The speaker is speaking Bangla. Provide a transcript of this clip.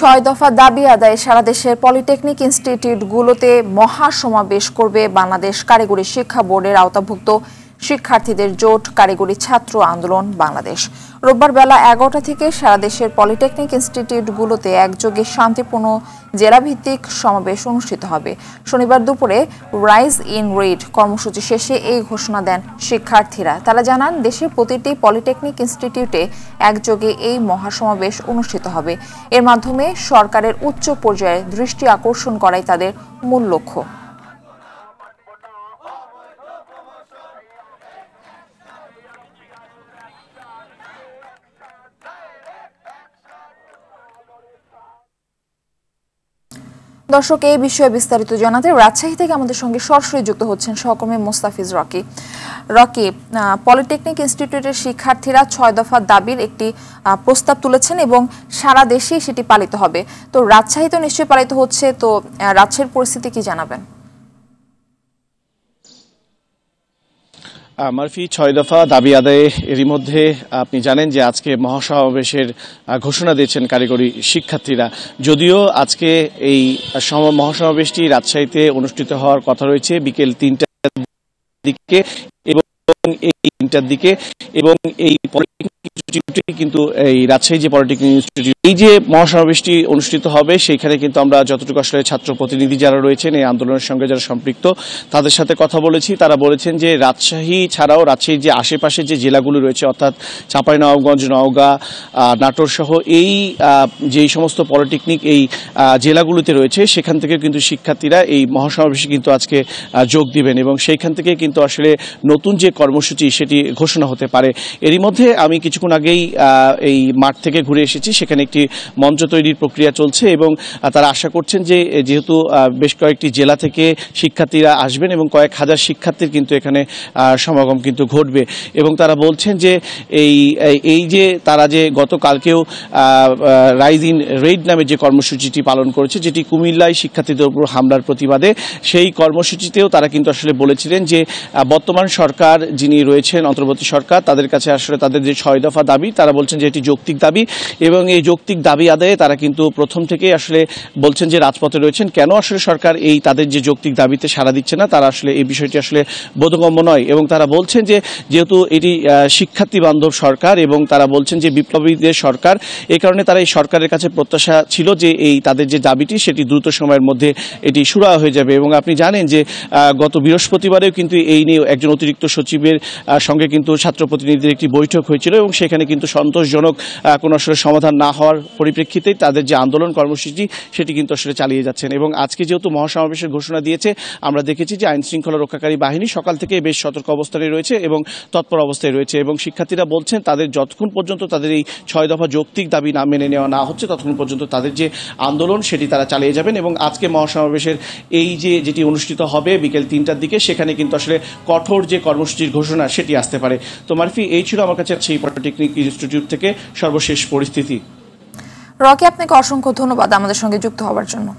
ছয় দফা দাবি আদায়ে সারা দেশের পলিটেকনিক ইনস্টিটিউটগুলোতে মহাসমাবেশ করবে বাংলাদেশ কারিগরি শিক্ষা বোর্ডের আওতাভুক্ত শিক্ষার্থীদের জোট কারিগরি ছাত্র আন্দোলন বাংলাদেশ। রোববার বেলা ১১টা থেকে সারা দেশের পলিটেকনিক ইনস্টিটিউটগুলোতে একযোগে শান্তিপূর্ণ জেলাভিত্তিক সমাবেশ অনুষ্ঠিত হবে। শনিবার দুপুরে রাইজ ইন রিড কর্মসূচি শেষে এই ঘোষণা দেন শিক্ষার্থীরা। তারা জানান, দেশের প্রতিটি পলিটেকনিক ইনস্টিটিউটে একযোগে এই মহাসমাবেশ অনুষ্ঠিত হবে। এর মাধ্যমে সরকারের উচ্চ পর্যায়ে দৃষ্টি আকর্ষণ করাই তাদের মূল লক্ষ্য। দর্শক, এই বিষয়ে বিস্তারিত জানাতে রাজশাহী থেকে আমাদের সঙ্গে সরাসরি যুক্ত হচ্ছেন সহকর্মী মোস্তাফিজ রকি। পলিটেকনিক ইনস্টিটিউটের শিক্ষার্থীরা ৬ দফা দাবির একটি প্রস্তাব তুলেছেন এবং সারা দেশেই সেটি পালিত হবে। তো রাজশাহী তো নিশ্চয়ই পালিত হচ্ছে, তো রাজশাহীর পরিস্থিতি কি জানাবেন? মারফি, ৬ দফা দাবি আদায়ে এরই মধ্যে আপনি জানেন যে আজকে মহাসমাবেশের ঘোষণা দিয়েছেন কারিগরি শিক্ষার্থীরা। যদিও আজকে এই মহাসমাবেশটি রাজশাহীতে অনুষ্ঠিত হওয়ার কথা রয়েছে বিকেল ৩টার দিকে এবং এই ৩টার দিকে এবং এই কিন্তু এই রাজশাহী যে পলিটেকনিক ইনস্টিটিউট এই যে মহাসমাবেশটি অনুষ্ঠিত হবে সেইখানে কিন্তু আমরা যতটুকু আসলে ছাত্র প্রতিনিধি যারা রয়েছেন এই আন্দোলনের সঙ্গে যারা সম্পৃক্ত তাদের সাথে কথা বলেছি। তারা বলেছেন যে রাজশাহী ছাড়াও রাজশাহীর যে আশেপাশে যে জেলাগুলো রয়েছে অর্থাৎ চাঁপাইনবাবগঞ্জ, নওগাঁ, নাটোর সহ এই যেই সমস্ত পলিটেকনিক এই জেলাগুলোতে রয়েছে সেখান থেকে কিন্তু শিক্ষার্থীরা এই মহাসমাবেশে কিন্তু আজকে যোগ দিবেন এবং সেইখান থেকে কিন্তু আসলে নতুন যে কর্মসূচি সেটি ঘোষণা হতে পারে। এরই মধ্যে আমি কিছুক্ষণ আগেই এই মাঠ থেকে ঘুরে এসেছি, সেখানে একটি মঞ্চ তৈরির প্রক্রিয়া চলছে এবং তারা আশা করছেন যে যেহেতু বেশ কয়েকটি জেলা থেকে শিক্ষার্থীরা আসবেন এবং কয়েক হাজার শিক্ষার্থীর কিন্তু এখানে সমাগম কিন্তু ঘটবে এবং তারা বলছেন যে এই যে তারা যে গতকালকেও রাইজ ইন রেড নামে যে কর্মসূচিটি পালন করেছে, যেটি কুমিল্লায় শিক্ষার্থীদের উপর হামলার প্রতিবাদে, সেই কর্মসূচিতেও তারা কিন্তু আসলে বলেছিলেন যে বর্তমান সরকার যিনি রয়েছেন অন্তর্বর্তী সরকার তাদের কাছে আসলে তাদের যে ৬ দফা দাবি তারা বলছেন যে এটি যৌক্তিক দাবি এবং এই যৌক্তিক দাবি আদায়ে তারা কিন্তু প্রথম থেকেই আসলে বলছেন যে রাজপথে রয়েছেন। কেন আসলে সরকার এই তাদের যে যৌক্তিক দাবিতে সাড়া দিচ্ছে না, তারা আসলে এই বিষয়টি আসলে বোধগম্য নয় এবং তারা বলছেন যে যেহেতু এটি শিক্ষার্থী বান্ধব সরকার এবং তারা বলছেন যে বিপ্লবীদের সরকার, এই কারণে তারা এই সরকারের কাছে প্রত্যাশা ছিল যে এই তাদের যে দাবিটি সেটি দ্রুত সময়ের মধ্যে এটি সুরাহা হয়ে যাবে এবং আপনি জানেন যে গত বৃহস্পতিবারেও কিন্তু এই নিয়ে একজন অতিরিক্ত সচিবের সঙ্গে কিন্তু ছাত্র প্রতিনিধিদের একটি বৈঠক হয়েছিল এবং সেখানে কিন্তু সন্তোষজনক কোনো আসলে সমাধান না হওয়ার পরিপ্রেক্ষিতে তাদের যে আন্দোলন কর্মসূচি সেটি কিন্তু আসলে চালিয়ে যাচ্ছেন এবং আজকে যেহেতু মহাসমাবেশের ঘোষণা দিয়েছে আমরা দেখেছি যে আইন শৃঙ্খলা রক্ষাকারী বাহিনী সকাল থেকে বেশ সতর্ক অবস্থানে রয়েছে এবং তৎপর অবস্থায় রয়েছে এবং শিক্ষার্থীরা বলছেন তাদের যতক্ষণ পর্যন্ত তাদের এই ৬ দফা যৌক্তিক দাবি না মেনে নেওয়া না হচ্ছে ততক্ষণ পর্যন্ত তাদের যে আন্দোলন সেটি তারা চালিয়ে যাবেন এবং আজকে মহাসমাবেশের এই যেটি অনুষ্ঠিত হবে বিকেল ৩টার দিকে সেখানে কিন্তু আসলে কঠোর যে কর্মসূচির ঘোষণা সেটি আসতে পারে। তো মারফি, এই ছিল আমার কাছে সেই পলিটেকনিক ইনস্টিটিউট থেকে সর্বশেষ পরিস্থিতি। রকি, আপনাকে অসংখ্য ধন্যবাদ আমাদের সঙ্গে যুক্ত হওয়ার জন্য।